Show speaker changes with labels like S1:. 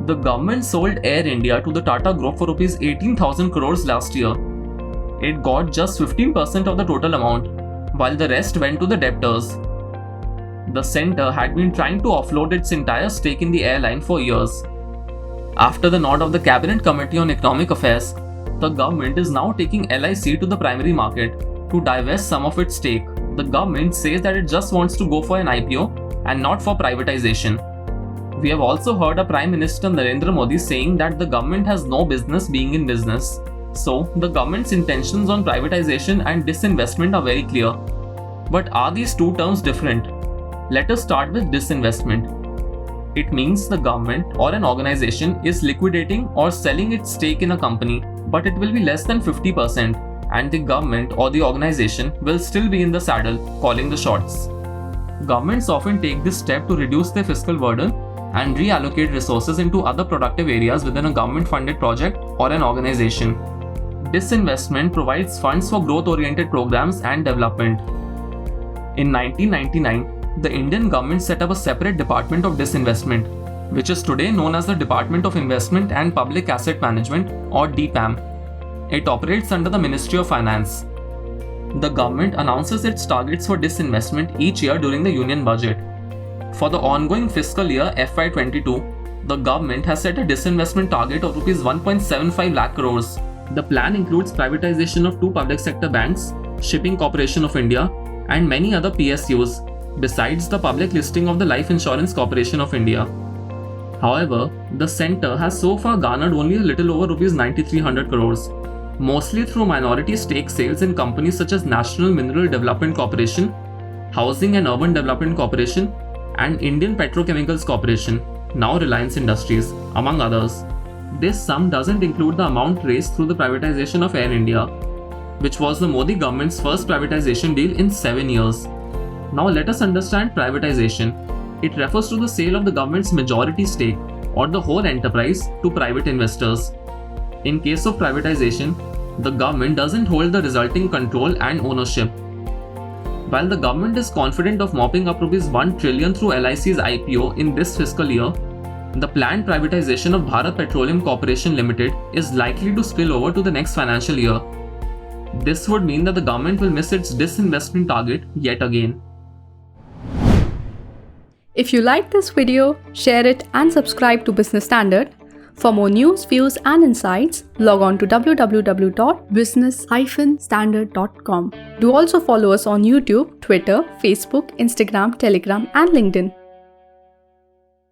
S1: The government sold Air India to the Tata Group for Rs 18,000 crores last year. It got just 15% of the total amount, while the rest went to the debtors. The centre had been trying to offload its entire stake in the airline for years. After the nod of the Cabinet Committee on Economic Affairs, the government is now taking LIC to the primary market to divest some of its stake. The government says that it just wants to go for an IPO and not for privatization. We have also heard our Prime Minister Narendra Modi saying that the government has no business being in business. So, the government's intentions on privatization and disinvestment are very clear. But are these two terms different? Let us start with disinvestment. It means the government or an organization is liquidating or selling its stake in a company, but it will be less than 50%, and the government or the organization will still be in the saddle, calling the shots. Governments often take this step to reduce their fiscal burden and reallocate resources into other productive areas within a government-funded project or an organization. Disinvestment provides funds for growth-oriented programs and development. In 1999, the Indian government set up a separate Department of Disinvestment, which is today known as the Department of Investment and Public Asset Management or DPAM. It operates under the Ministry of Finance. The government announces its targets for disinvestment each year during the Union Budget. For the ongoing fiscal year FY22, the government has set a disinvestment target of Rs 1.75 lakh crores. The plan includes privatization of 2 public sector banks, Shipping Corporation of India, and many other PSUs, besides the public listing of the Life Insurance Corporation of India. However, the centre has so far garnered only a little over Rs 9,300 crores, mostly through minority stake sales in companies such as National Mineral Development Corporation, Housing and Urban Development Corporation, and Indian Petrochemicals Corporation, now Reliance Industries, among others. This sum doesn't include the amount raised through the privatization of Air India, which was the Modi government's first privatization deal in 7 years. Now let us understand privatization. It refers to the sale of the government's majority stake or the whole enterprise to private investors. In case of privatization, the government doesn't hold the resulting control and ownership. While the government is confident of mopping up Rs 1 trillion through LIC's IPO in this fiscal year, the planned privatization of Bharat Petroleum Corporation Limited is likely to spill over to the next financial year. This would mean that the government will miss its disinvestment target yet again.
S2: If you like this video, share it and subscribe to Business Standard. For more news, views and insights, log on to www.business-standard.com. Do also follow us on YouTube, Twitter, Facebook, Instagram, Telegram and LinkedIn.